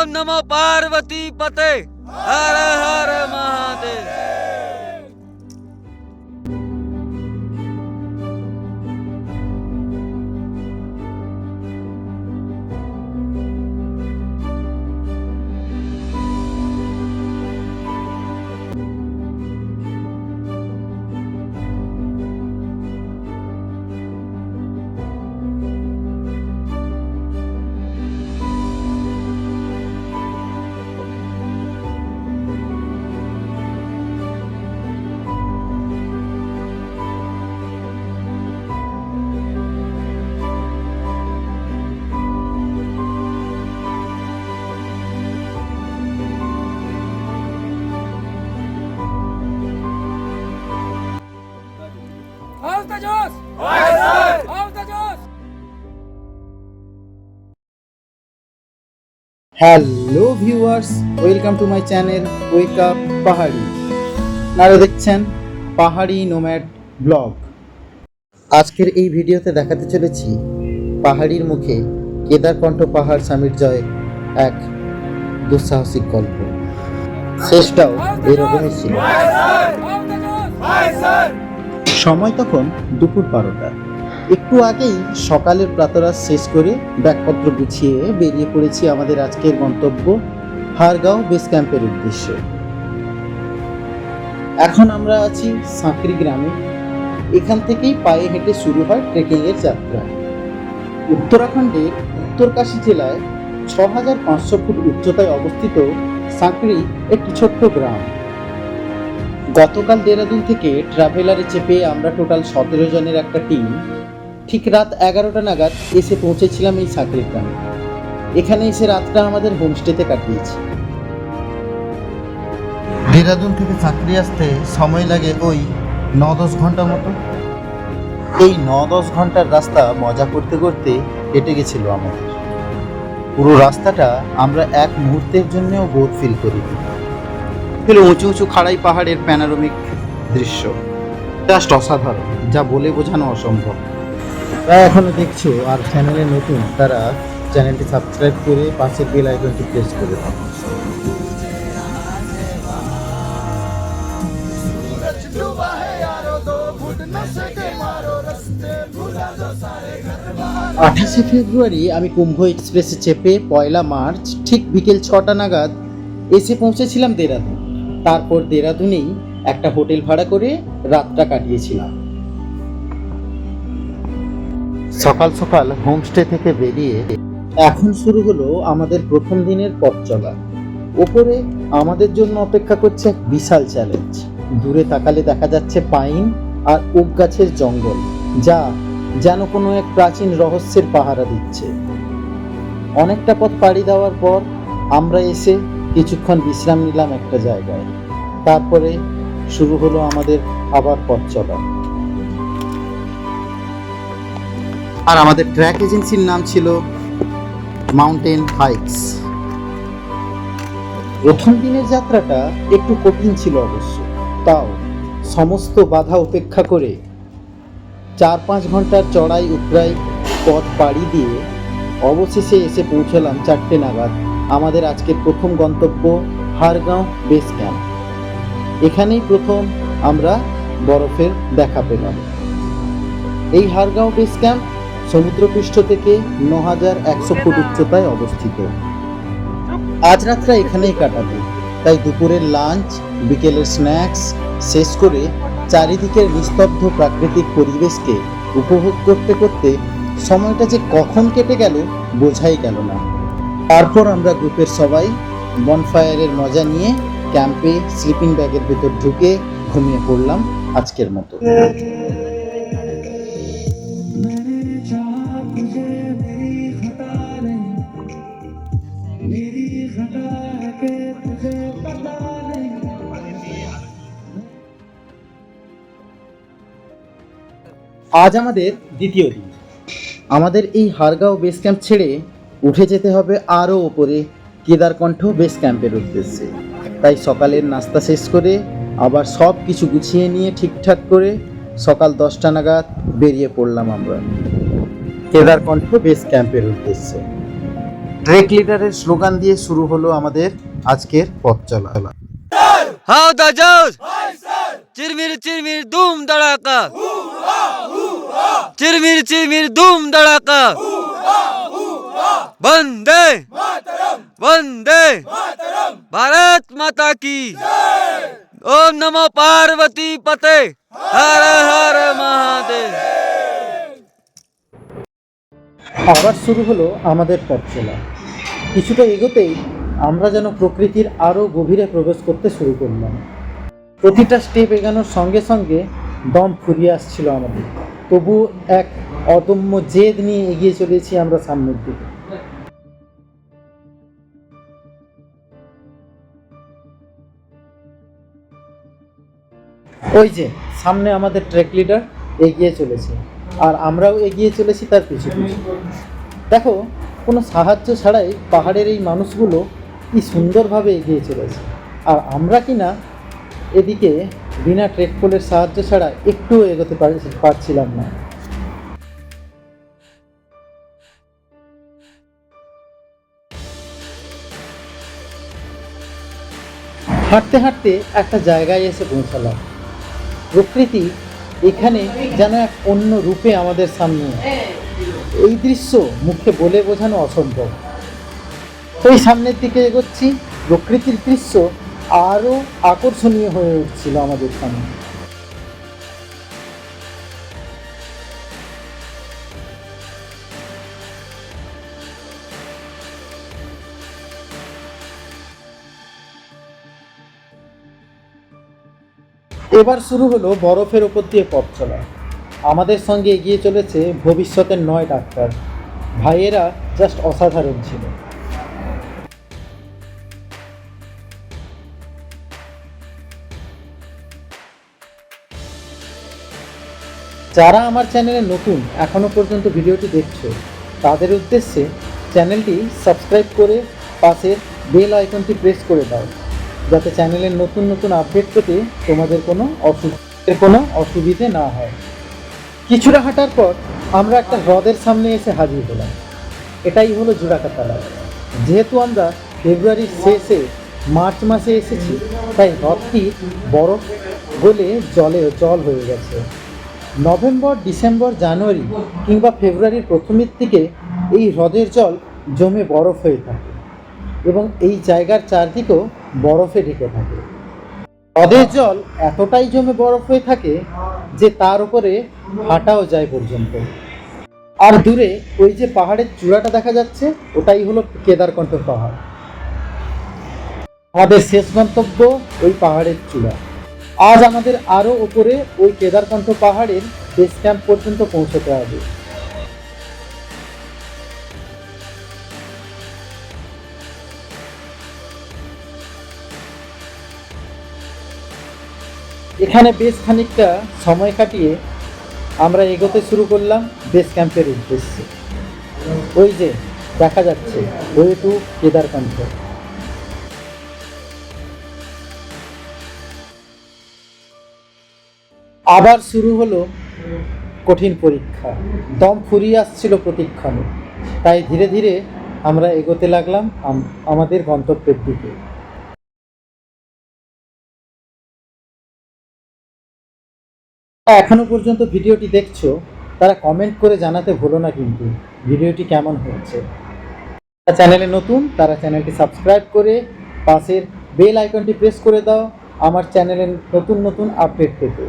ओम नमो पार्वती पते। Har Har Mahadev. Hello viewers, welcome to my channel wake up Pahari. আপনারা দেখছেন পাহাড়ি নোম্যাড ব্লগ। আজকের এই ভিডিওতে দেখাতে চলেছি পাহাড়ির মুখে কেদারকণ্ঠ পাহাড় সামিট জয়ের এক দুঃসাহসিক গল্প। শেষটাও এরকমই ছিল। সময় তখন দুপুর 12টা। একটু আগেই সকালের প্রাতরাশ শেষ করে ব্যাগপত্র গুছিয়ে বেরিয়ে পড়েছি আমাদের আজকের গন্তব্য হারগাঁও বেস ক্যাম্পের উদ্দেশ্যে। এখন আমরা আছি সাঁকরি গ্রামে। এখান থেকেই পায়ে হেঁটে শুরু হয় ট্রেকিংয়ের যাত্রা। উত্তরাখণ্ডের উত্তরকাশী জেলায় 6500 ফুট উচ্চতায় অবস্থিত সাঁকরি একটি ছোট্ট গ্রাম। গতকাল দেরাদুন থেকে ট্রাভেলারে চেপে আমরা টোটাল 17 জনের একটা টিম ঠিক রাত 11টা নাগাদ এসে পৌঁছেছিলাম এই সাঁকরি গ্রামে। এখানে এসে রাতটা আমাদের হোমস্টেতে কাটিয়েছি। দেরাদুন থেকে সাঁকরি আসতে সময় লাগে ওই 9-10 ঘন্টা মতো। এই 9-10 ঘন্টার রাস্তা মজা করতে করতে কেটে গেছিল আমাদের। পুরো রাস্তাটা আমরা এক মুহূর্তের জন্যও বোর ফিল করিনি। উঁচু উঁচু খাড়াই পাহাড়ের প্যানোরামিক দৃশ্য জাস্ট অসাধারণ, যা বলে বোঝানো অসম্ভব। যারা এখনো দেখছো আর চ্যানেলে নতুন, তারা চ্যানেলটি সাবস্ক্রাইব করে পাশের বেল আইকনটি প্রেস করে দাও। আঠাশে ফেব্রুয়ারি আমি কুম্ভ এক্সপ্রেসে চেপে 1 মার্চ ঠিক বিকেল 6টা নাগাদ এসে পৌঁছেছিলাম দেরাদুন। তারপর দেরাদুনেই একটা হোটেল ভাড়া করে রাতটা কাটিয়েছিলাম। সকাল সকাল হোমস্টে থেকে বেরিয়ে এখন শুরু হলো আমাদের প্রথম দিনের পথ চলা। ওপরে আমাদের জন্য অপেক্ষা করছে এক বিশাল চ্যালেঞ্জ। দূরে তাকালে দেখা যাচ্ছে পাইন আর ওক গাছের জঙ্গল, যা যেন কোনো এক প্রাচীন রহস্যের পাহারা দিচ্ছে। অনেকটা পথ পাড়ি দেওয়ার পর আমরা এসে কিছুক্ষণ বিশ্রাম নিলাম একটা জায়গায়। তারপরে শুরু হলো আমাদের আবার পথ চলা। আর আমাদের ট্র্যাক এজেন্সির নাম ছিল মাউন্টেন হাইকস। প্রথম দিনের যাত্রাটা একটু কঠিন ছিল অবশ্য, তাও সমস্ত বাধা উপেক্ষা করে 4-5 ঘন্টার চড়াই উতরাই পথ পাড়ি দিয়ে অবশেষে এসে পৌঁছলাম 4টে নাগাদ আমাদের আজকের প্রথম গন্তব্য হারগাঁও বেস ক্যাম্প। এখানেই প্রথম আমরা বরফের দেখা পেলাম। এই হারগাঁও বেস ক্যাম্প সমুদ্রপৃষ্ঠ থেকে 9100 ফুট উচ্চতায় অবস্থিত। আজ রাতটা এখানেই কাটাবো, তাই দুপুরের লাঞ্চ, বিকেলের স্ন্যাক্স শেষ করে চারিদিকের নিস্তব্ধ প্রাকৃতিক পরিবেশকে উপভোগ করতে করতে সময়টা যে কখন কেটে গেল বোঝাই গেল না। তারপর আমরা গ্রুপের সবাই বনফায়ারের মজা নিয়ে ক্যাম্পে স্লিপিং ব্যাগের ভেতর ঢুকে ঘুমিয়ে পড়লাম আজকের মতো। আজ আমাদের দ্বিতীয় দিন। আমাদের এই হারগাঁও বেস ক্যাম্প ছেড়ে উঠে যেতে হবে আরও ওপরে কেদারকণ্ঠ বেস ক্যাম্পের উদ্দেশ্যে। তাই সকালের নাস্তা শেষ করে আবার সব কিছু গুছিয়ে নিয়ে ঠিকঠাক করে সকাল 10টা নাগাদ বেরিয়ে পড়লাম আমরা কেদারকণ্ঠ বেস ক্যাম্পের উদ্দেশ্যে। ট্রেক লিডারের স্লোগান দিয়ে শুরু হলো আমাদের আজকের পথ চলা। হাউ দা জোশ চিরমির চিরমির ধুম ধড়াকা চিরমির চিরমির ধুম ধড়াকা বন্দে বন্দে भारत माता की ओम नमो पार्वती पते हर हर महादेव। আবার শুরু হলো আমাদের পথ চলা। কিছুটা এগোতেই আমরা যেন প্রকৃতির আরও গভীরে প্রবেশ করতে শুরু করলাম। প্রতিটা স্টেপ এগানোর সঙ্গে সঙ্গে দম ফুরিয়ে আসছিল আমাদের, তবু এক অদম্য জেদ নিয়ে এগিয়ে চলেছি আমরা সামনের দিকে। ওই যে সামনে আমাদের ট্রেক লিডার এগিয়ে চলেছে, আর আমরাও এগিয়ে চলেছি তার পিছু পিছু। দেখো, কোনো সাহায্য ছাড়াই পাহাড়ের এই মানুষগুলো কি সুন্দরভাবে এগিয়ে চলেছে, আর আমরা কি না এদিকে বিনা ট্রেক পোলের সাহায্য ছাড়া একটুও এগোতে পারছিলাম না। হাঁটতে হাঁটতে একটা জায়গায় এসে পৌঁছালাম। প্রকৃতি এখানে যেন এক অন্য রূপে আমাদের সামনে। এই দৃশ্য মুখে বলে বোঝানো অসম্ভব। ওই সামনের দিকে এগোচ্ছি, প্রকৃতির দৃশ্য আরও আকর্ষণীয় হয়ে উঠছিল আমাদের সামনে। এবার শুরু হলো বরফের ওপর দিয়ে পথ চলা। আমাদের সঙ্গে এগিয়ে চলেছে ভবিষ্যতের 9 ডাক্তার। ভাইয়েরা জাস্ট অসাধারণ ছিল। যারা আমার চ্যানেলে নতুন এখনো পর্যন্ত ভিডিওটি দেখছো, তাদের উদ্দেশ্যে চ্যানেলটি সাবস্ক্রাইব করে পাশের বেল আইকনটি প্রেস করে দাও, যাতে চ্যানেলের নতুন নতুন আপডেট পেতে তোমাদের কোনো অসুবিধে না হয়। কিছুটা হাঁটার পর আমরা একটা হ্রদের সামনে এসে হাজির হলাম। এটাই হলো জোড়াকাতলা। যেহেতু আমরা ফেব্রুয়ারির শেষে মার্চ মাসে এসেছি, তাই হ্রদটি বরফ গলে জল হয়ে গেছে। নভেম্বর, ডিসেম্বর, জানুয়ারি কিংবা ফেব্রুয়ারির প্রথমের দিকে এই হ্রদের জল জমে বরফ হয়ে থাকে এবং এই জায়গার চারদিকেও বরফে ঢেকে থাকে। হ্রদের জল এতটাই জমে বরফ হয়ে থাকে যে তার উপরে হাঁটাও যায় পর্যন্ত। আর দূরে ওই যে পাহাড়ের চূড়াটা দেখা যাচ্ছে, ওটাই হলো কেদারকণ্ঠ পাহাড়। আমাদের শেষ গন্তব্য ওই পাহাড়ের চূড়া। আজ আমাদের আরও উপরে ওই কেদারকণ্ঠ পাহাড়ের বেস ক্যাম্প পর্যন্ত পৌঁছতে হবে। এখানে বেশ খানিকটা সময় কাটিয়ে আমরা এগোতে শুরু করলাম বেস ক্যাম্পের উদ্দেশ্যে। ওই যে দেখা যাচ্ছে ওয়ে টু কেদারকণ্ঠ। আবার শুরু হলো কঠিন পরীক্ষা। দম ফুরিয়ে আসছিল প্রতিক্ষণে, তাই ধীরে ধীরে আমরা এগোতে লাগলাম আমাদের গন্তব্যের দিকে। এখনো পর্যন্ত ভিডিওটি দেখছো, তারা কমেন্ট করে জানাতে ভুলো না কিন্তু ভিডিওটি কেমন হচ্ছে। চ্যানেলে নতুন, তারা চ্যানেলটি সাবস্ক্রাইব করে পাশের বেল আইকনটি প্রেস করে দাও আমার চ্যানেলের নতুন নতুন আপডেট পেতে।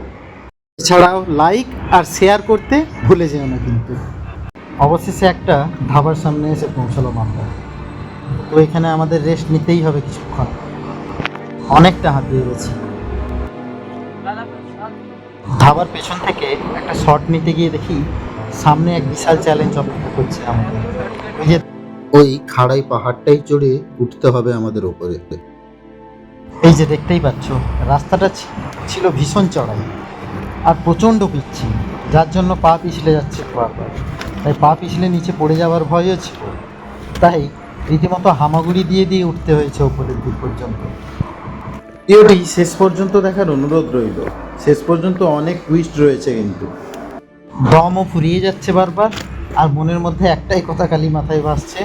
এছাড়াও লাইক আর শেয়ার করতে ভুলে যেও না কিন্তু। অবশেষে একটা ধাবার সামনে এসে পৌঁছালাম আমরা। তো এখানে আমাদের রেস্ট নিতেই হবে কিছুক্ষণ, অনেকটা হাঁপিয়ে গেছি। ধাবার পেছন থেকে একটা শট নিতে গিয়ে দেখি সামনে এক বিশাল চ্যালেঞ্জ অপেক্ষা করছে আমাদের। ওই খাড়াই পাহাড়টাই চড়ে উঠতে হবে আমাদের ওপরে। এই যে দেখতেই পাচ্ছ, রাস্তাটা ছিল ভীষণ চড়াই আর প্রচণ্ড পিচ্ছি, যার জন্য পা পিছলে যাচ্ছে বারবার। তাই পা পিছলে নিচে পড়ে যাওয়ার ভয়ও ছিল, তাই রীতিমতো হামাগুড়ি দিয়ে দিয়ে উঠতে হয়েছে ওপরের দিক পর্যন্ত। ভিডিওটি শেষ পর্যন্ত দেখার অনুরোধ রইল। শেষ পর্যন্ত অনেক টুইস্ট রয়েছে কিন্তু। দমও ফুরিয়ে যাচ্ছে বারবার, আর মনের মধ্যে একটাই কথা খালি মাথায় ভাসছে,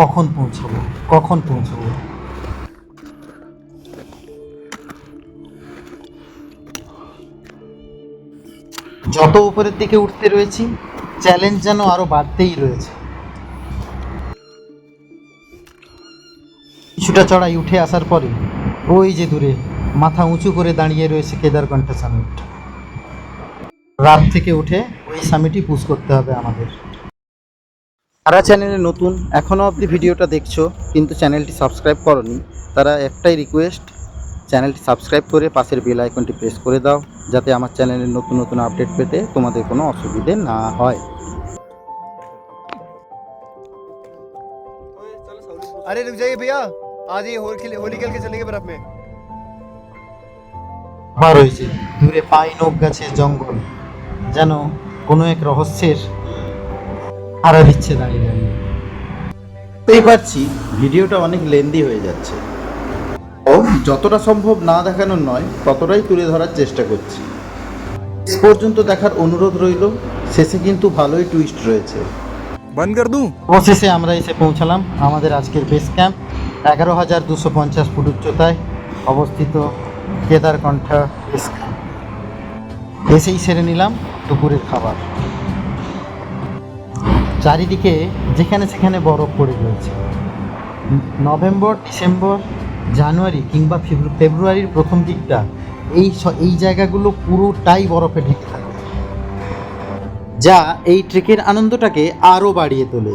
কখন পৌঁছাবো কখন পৌঁছাবো। যত উপরের দিকে উঠতে রয়েছি চ্যালেঞ্জ যেন আরো বাড়তেই রয়েছে। কিছুটা চড়াই উঠে আসার পরে ওই যে দূরে মাথা উঁচু করে দাঁড়িয়ে রয়েছে কেদারকণ্ঠ সামিট। রাত থেকে উঠে ওই সামিটই পুশ করতে হবে আমাদের। যারা চ্যানেলে নতুন এখনও অবধি ভিডিওটা দেখছো কিন্তু চ্যানেলটি সাবস্ক্রাইব করনি, তারা একটাই রিকোয়েস্ট, চ্যানেলটি সাবস্ক্রাইব করে পাশের বেল আইকনটি প্রেস করে দাও, যাতে আমার চ্যানেলের নতুন নতুন আপডেট পেতে তোমাদের কোনো অসুবিধে না হয়। अरे रुक जाइए भैया, आज ये होली खेल के चलेंगे बर्फ में। বার হয়েছে দূরে পাইন ওক গাছের জঙ্গল, যেন কোনো এক রহস্যের আড়া দিচ্ছে দাঁড়িয়ে দাঁড়িয়ে। বুঝতেই পারছি ভিডিওটা অনেক লেন্দি হয়ে যাচ্ছে, ও যতটা সম্ভব না দেখানোর নয় ততটাই তুলে ধরার চেষ্টা করছি। শেষ পর্যন্ত দেখার অনুরোধ রইল, শেষে কিন্তু ভালোই টুইস্ট রয়েছে। बंद कर दूं? অবশেষে আমরা এসে পৌঁছালাম আমাদের আজকের বেস ক্যাম্প। 11,250 ফুট উচ্চতায় অবস্থিত কেদারকণ্ঠ বেস ক্যাম্প। এসেই সেরে নিলাম দুপুরের খাবার। চারিদিকে যেখানে সেখানে বরফ পড়ে রয়েছে। নভেম্বর, ডিসেম্বর, জানুয়ারি কিংবা ফেব্রুয়ারির প্রথম দিকটা এই জায়গাগুলো পুরোটাই বরফে ঢেকে থাকে, যা এই ট্রেকের আনন্দটাকে আরও বাড়িয়ে তোলে।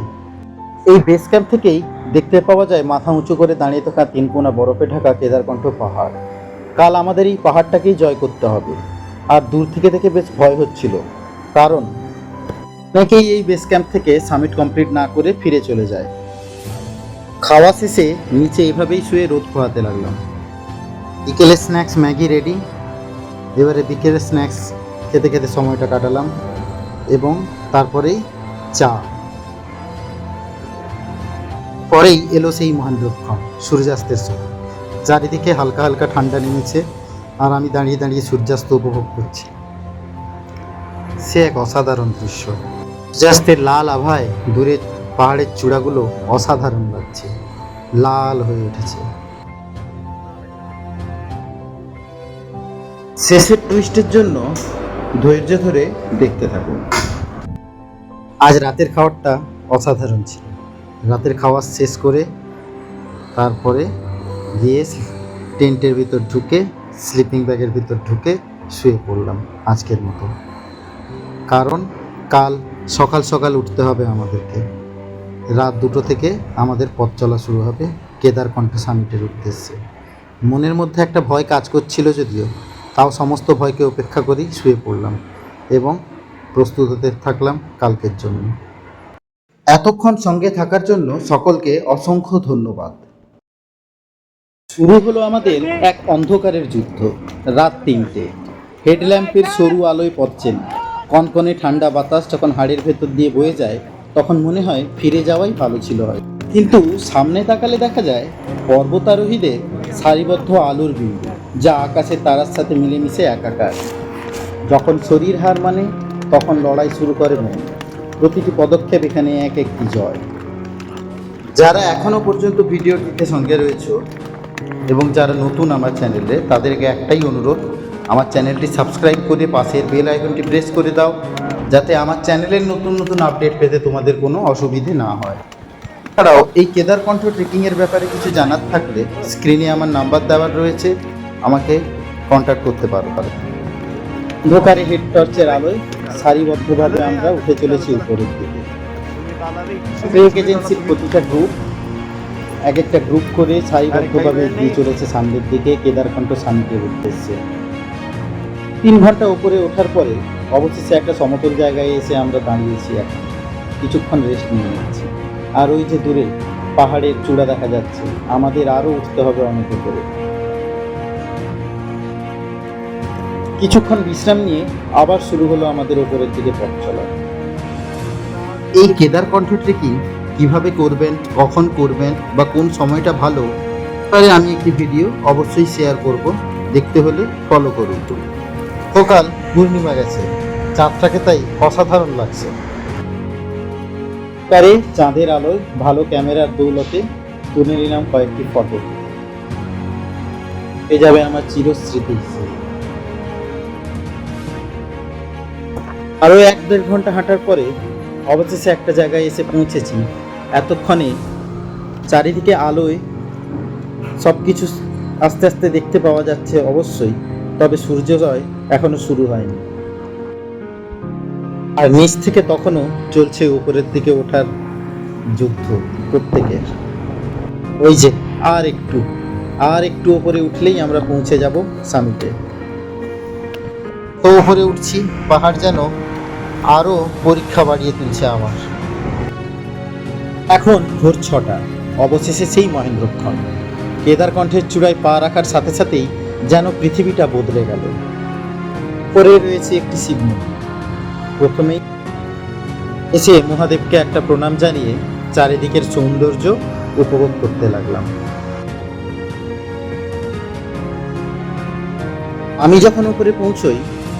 এই বেস ক্যাম্প থেকেই দেখতে পাওয়া যায় মাথা উঁচু করে দাঁড়িয়ে থাকা তিনকোনা বরফে ঢাকা কেদারকণ্ঠ পাহাড়। কাল আমাদের এই পাহাড়টাকেই জয় করতে হবে। আর দূর থেকে দেখে বেশ ভয় হচ্ছিল, কারণ অনেকেই এই বেস ক্যাম্প থেকে সামিট কমপ্লিট না করে ফিরে চলে যায়। খাওয়া শেষে নিচে এভাবেই শুয়ে রোদ পোহাতে লাগলাম। বিকেলের স্ন্যাক্স ম্যাগি রেডি। এবারে বিকেলের স্ন্যাক্স খেতে খেতে সময়টা কাটালাম এবং তারপরেই চা। পরেই এলো সেই মহান লক্ষণ, সূর্যাস্তের সময়। চারিদিকে হালকা হালকা ঠান্ডা নেমেছে আর আমি দাঁড়িয়ে দাঁড়িয়ে সূর্যাস্ত উপভোগ করছি। সে এক অসাধারণ দৃশ্য। সূর্যাস্তের লাল আভায় দূরে পাহাড়ের চূড়াগুলো অসাধারণ লাগছে, লাল হয়ে উঠেছে। শেষের টুইস্টের জন্য ধৈর্য ধরে দেখতে থাকুন। আজ রাতের খাবারটা অসাধারণ ছিল। রাতের খাওয়া শেষ করে তারপরে গিয়ে টেন্টের ভিতর ঢুকে স্লিপিং ব্যাগের ভিতর ঢুকে শুয়ে পড়লাম আজকের মতো, কারণ কাল সকাল সকাল উঠতে হবে আমাদেরকে। রাত 2টো থেকে আমাদের পথ চলা শুরু হবে কেদারকণ্ঠ সামিটের উদ্দেশ্যে। মনের মধ্যে একটা ভয় কাজ করছিল যদিও, তাও সমস্ত ভয়কে উপেক্ষা করেই শুয়ে পড়লাম এবং প্রস্তুত হতে থাকলাম কালকের জন্য। এতক্ষণ সঙ্গে থাকার জন্য সকলকে অসংখ্য ধন্যবাদ। শুরু হলো আমাদের এক অন্ধকারের যুদ্ধ। রাত 3টে, হেডল্যাম্পের সরু আলোয় পথ চেনা। কনকনে ঠান্ডা বাতাস যখন হাড়ের ভেতর দিয়ে বয়ে যায় তখন মনে হয় ফিরে যাওয়াই ভালো ছিল হয়, কিন্তু সামনে তাকালে দেখা যায় পর্বতারোহীদের সারিবদ্ধ আলোর বিন্দু, যা আকাশের তারার সাথে মিলেমিশে একাকার। যখন শরীর হার মানে তখন লড়াই শুরু করে মন। প্রতিটি পদক্ষেপ এখানে এক একটি জয়। যারা এখনও পর্যন্ত ভিডিওটিতে সঙ্গে রয়েছে এবং যারা নতুন আমার চ্যানেলে, তাদেরকে একটাই অনুরোধ, আমার চ্যানেলটি সাবস্ক্রাইব করে পাশের বেল আইকনটি প্রেস করে দাও, যাতে আমার চ্যানেলের নতুন নতুন আপডেট পেতে তোমাদের কোনো অসুবিধে না হয়। এছাড়াও এই কেদারকণ্ঠ ট্রেকিংয়ের ব্যাপারে কিছু জানার থাকলে স্ক্রিনে আমার নাম্বার দেওয়া রয়েছে, আমাকে কন্ট্যাক্ট করতে পারো। অন্ধকারে হেড টর্চের আলোয় সারিবদ্ধভাবে আমরা উঠে চলেছি উপরের দিকে। ট্রেক এজেন্সির প্রতিটা গ্রুপ এক একটা গ্রুপ করে সারিবদ্ধভাবে এগিয়ে চলেছে সামনের দিকে কেদারকণ্ঠ সামিটের উদ্দেশ্যে। 3 ঘন্টা উপরে ওঠার পরে অবশেষে একটা সমতল জায়গায় এসে আমরা দাঁড়িয়েছি। এখন কিছুক্ষণ রেস্ট নিয়ে নিচ্ছি। আর ওই যে দূরে পাহাড়ের চূড়া দেখা যাচ্ছে, আমাদের আরও উঠতে হবে অনেক উপরে। কিছুক্ষণ বিশ্রাম নিয়ে আবার শুরু হলো আমাদের উপরের দিকে পথ চলা। এই কেদারকণ্ঠ ট্রেকিং কিভাবে করবেন, কখন করবেন বা কোন সময়টা ভালো, তাহলে আমি একটি ভিডিও অবশ্যই শেয়ার করব, দেখতে হলে ফলো করুন। সকাল পূর্ণিমা গেছে, চাঁদটাকে তাই অসাধারণ লাগছে। অন্ধকারে চাঁদের আলোয় ভালো ক্যামেরার দৌলতে তুলে নিলাম কয়েকটি ফটো। এ যাবে আমার চিরস্মৃতি হিসেবে। আরো 1-1.5 ঘন্টা হাঁটার পরে অবশেষে একটা জায়গায় এসে পৌঁছেছি। এতক্ষণে চারিদিকে আলোয় সবকিছু আস্তে আস্তে দেখতে পাওয়া যাচ্ছে অবশ্যই, তবে সূর্যোদয় এখনো শুরু হয়নি। আর নিচ থেকে তখনও চলছে উপরের দিকে ওঠার যুদ্ধ প্রত্যেকের। ওই যে আর একটু উপরে উঠলেই আমরা পৌঁছে যাব সামিটে। তো উপরে উঠছি, পাহাড় যেন আরো পরীক্ষা বাড়িয়ে তুলছে আমার। এখন ভোর 6টা, অবশেষে সেই মহেন্দ্রক্ষণ। কেদারকণ্ঠের চূড়ায় পা রাখার সাথে সাথেই যেন পৃথিবীটা বদলে গেল। পরে রয়েছে একটি শিব মন্দির। প্রথমেই এসে মহাদেবকে একটা প্রণাম জানিয়ে চারিদিকের সৌন্দর্য উপভোগ করতে লাগলাম। আমি যখন উপরে পৌঁছই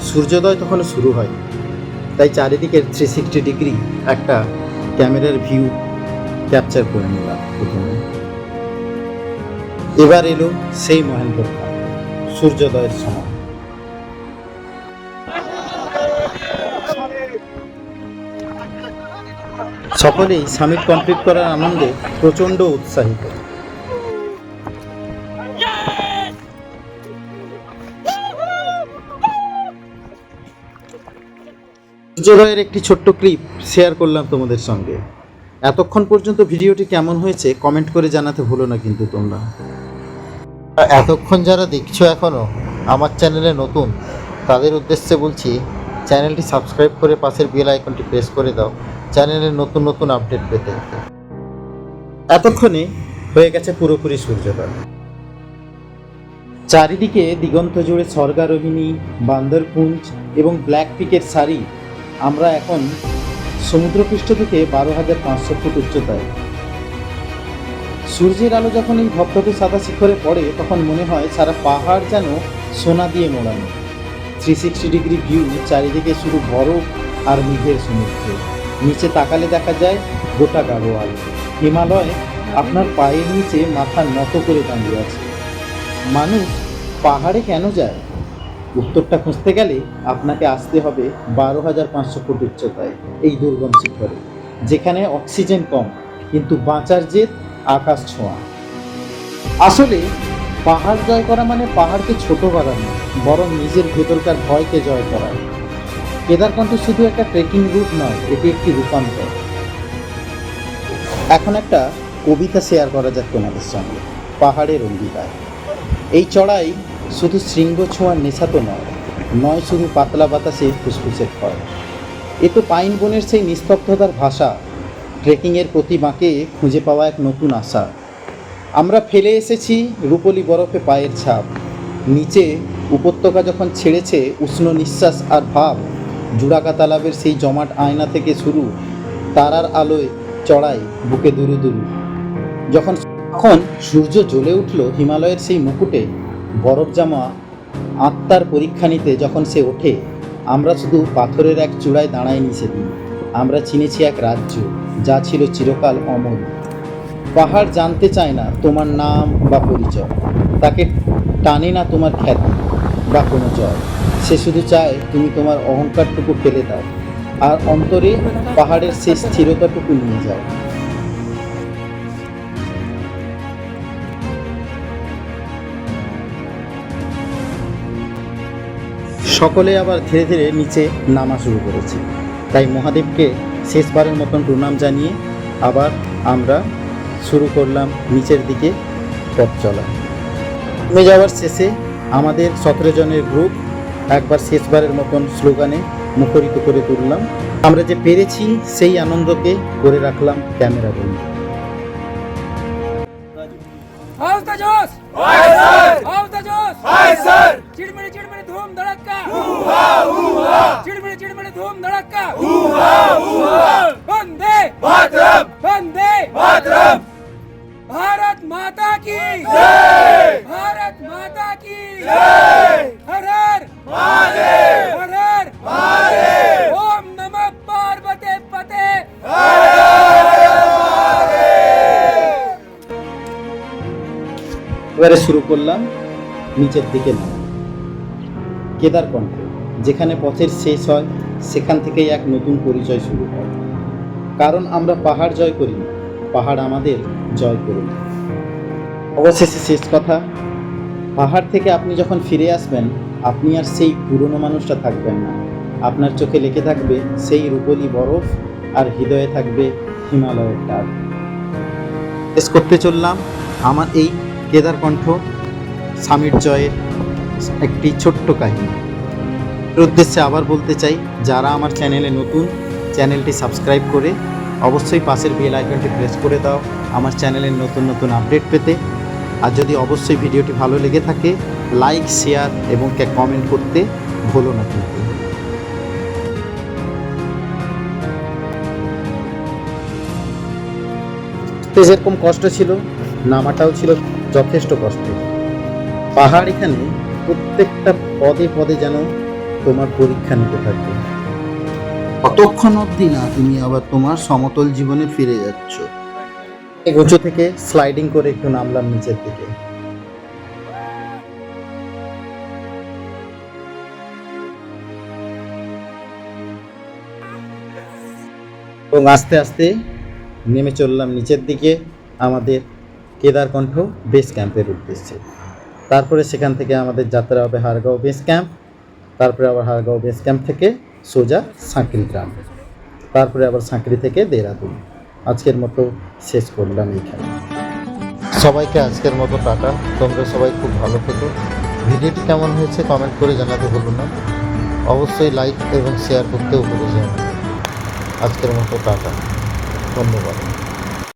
সূর্যোদয় তখনও শুরু হয়, তাই চারিদিকের 360 ডিগ্রি একটা ক্যামেরার ভিউ ক্যাপচার করে নিলাম প্রথমে। এবার এলো সেই মহেন্দ্রক্ষণ, সূর্যোদয়ের সময়। সকলেই সামিট কমপ্লিট করার আনন্দে প্রচণ্ড উৎসাহিত। সূর্যোদয়ের একটি ছোট্ট ক্লিপ শেয়ার করলাম তোমাদের সঙ্গে। এতক্ষণ পর্যন্ত ভিডিওটি কেমন হয়েছে কমেন্ট করে জানাতে ভুলো না কিন্তু তোমরা। এতক্ষণ যারা দেখছো এখনো আমার চ্যানেলে নতুন, তাদের উদ্দেশ্যে বলছি চ্যানেলটি সাবস্ক্রাইব করে পাশের বেল আইকনটি প্রেস করে দাও চ্যানেলের নতুন নতুন আপডেট পেতে। এতক্ষণে হয়ে গেছে পুরোপুরি সূর্যোদয়। চারিদিকে দিগন্ত জুড়ে স্বর্গারোহিণী, বান্দরপুঞ্জ এবং ব্ল্যাক পিকের সারি। আমরা এখন সমুদ্রপৃষ্ঠ থেকে 12,500 ফুট উচ্চতায়। সূর্যের আলো যখন এই ধপধপে সাদা শিখরে পড়ে তখন মনে হয় সারা পাহাড় যেন সোনা দিয়ে মোড়ানো। 360 ডিগ্রি ভিউ, চারিদিকে শুধু বরফ আর মেঘের সমুদ্র। নিচে তাকালে দেখা যায় গোটা গাড়োয়াল। হিমালয় আপনার পায়ের নিচে মাথা নত করে দাঁড়িয়ে আছে। মানুষ পাহাড়ে কেন যায়? উত্তরটা খুঁজতে গেলে আপনাকে আসতে হবে 12,500 ফুট উচ্চতায় এই দুর্গম শিখরে, যেখানে অক্সিজেন কম কিন্তু বাঁচার জেদ আকাশ ছোঁয়া। আসলে পাহাড় জয় করা মানে পাহাড়কে ছোট করা নয়, বরং নিজের ভেতরকার ভয়কে জয় করা। কেদারকণ্ঠ শুধু একটা ট্রেকিং রুট নয়, এটি একটি রূপান্তর। এখন একটা কবিতা শেয়ার করা যাক তোমাদের সঙ্গে, পাহাড়ের অঙ্গীকার। এই চড়াই শুধু শৃঙ্গ ছোঁয়ার নেশা তো নয় শুধু পাতলা বাতাসে ফুসফুসের ক্ষয়। এ তো পাইন বনের সেই নিস্তব্ধতার ভাষা, ট্রেকিংয়ের প্রতি বাঁকে খুঁজে পাওয়া এক নতুন আশা। আমরা ফেলে এসেছি রূপলি বরফে পায়ের ছাপ, নিচে উপত্যকা যখন ছেড়েছে উষ্ণ নিঃশ্বাস আর ভাব। জুড়াকা তালাবের সেই জমাট আয়না থেকে শুরু, তারার আলোয় চড়াই বুকে দুরু দুরু। যখন সূর্য জ্বলে উঠল হিমালয়ের সেই মুকুটে, বরফ জামা আত্মার পরীক্ষা নিতে যখন সে ওঠে, আমরা শুধু পাথরের এক চূড়ায় দাঁড়াইনি সেদিন, আমরা চিনেছি এক রাজ্য যা ছিল চিরকাল অমর। পাহাড় জানতে চায় না তোমার নাম বা পরিচয়, তাকে টানে না তোমার খ্যাতি বা কোনো জয়। সে শুধু চায় তুমি তোমার অহংকারটুকু ফেলে দাও আর অন্তরে পাহাড়ের সেই স্থিরতাটুকু নিয়ে যাও। সকলে আবার ধীরে ধীরে নিচে নামা শুরু করেছে, তাই মহাদেবকে শেষবারের মতন প্রণাম জানিয়ে আবার আমরা শুরু করলাম নিচের দিকে পথ চলা। নেমে যাওয়ার শেষে আমাদের 17 জনের গ্রুপ একবার শেষবারের মতন স্লোগানে মুখরিত করে তুললাম। আমরা যে পেরেছি সেই আনন্দকে করে রাখলাম ক্যামেরা বন্ধ। चिड़मिड़ी चिड़मिड़ी धूम धड़का, चिड़मिड़ी चिड़मिड़ी धूम धड़का, वंदे मातरम, वंदे मातरम। भारत माता की जय, भारत माता की जय। हर हर महादेव, हर हर महादेव। ओम नमः पार्वती पते, हर हर শুরু করলাম নিচের দিকে নামা। কেদারকণ্ঠ, যেখানে পথের শেষ হয় সেখান থেকেই এক নতুন পরিচয় শুরু হয়। কারণ আমরা পাহাড় জয় করি না, পাহাড় আমাদের জয় করে নেয়। অবশেষে শেষ কথা, পাহাড় থেকে আপনি যখন ফিরে আসবেন, আপনি আর সেই পুরনো মানুষটা থাকবেন না। আপনার চোখে লেগে থাকবে সেই রূপলি বরফ, আর হৃদয়ে থাকবে হিমালয়ের ডাক। শেষ করতে চললাম আমার এই কেদারকণ্ঠ সামিট জয়ের একটি ছোট্ট কাহিনী। এর উদ্দেশ্যে আবার বলতে চাই, যারা আমার চ্যানেলে নতুন, চ্যানেলটি সাবস্ক্রাইব করে অবশ্যই পাশের বেল আইকনটি প্রেস করে দাও আমার চ্যানেলের নতুন নতুন আপডেট পেতে। আর যদি অবশ্যই ভিডিওটি ভালো লেগে থাকে, লাইক, শেয়ার এবং কমেন্ট করতে ভুলো না কিন্তু। যেরকম কষ্ট ছিল, নামাটাও ছিল যথেষ্ট কষ্ট। পাহাড় এখানে প্রত্যেকটা পদে পদে যেন তোমার পরীক্ষা নিতে থাকবে। কতক্ষণ অবধি না তুমি আবার তোমার সমতল জীবনে ফিরে যাচ্ছ। উঁচু থেকে স্লাইডিং করে একটু নামলাম নিচের দিকে। এবং আস্তে আস্তে নেমে চললাম নিচের দিকে আমাদের কেদারকণ্ঠ বেস ক্যাম্পের উদ্দেশ্যে। তারপরে সেখান থেকে আমাদের যাত্রা হবে হাড়গাঁও বেস ক্যাম্প, তারপরে আবার হাড়গাঁও বেস ক্যাম্প থেকে সোজা সাঁকরি গ্রাম, তারপরে আবার সাঁকরি থেকে দেরাদুন। আজকের মতো শেষ করলাম এইখানে। সবাইকে আজকের মতো টাটা। তোমরা সবাই খুব ভালো থেকো। ভিডিওটি কেমন হয়েছে কমেন্ট করে জানাতে ভুলো না। অবশ্যই লাইক এবং শেয়ার করতেও ভুলে যাও না। আজকের মতো টাটা, ধন্যবাদ।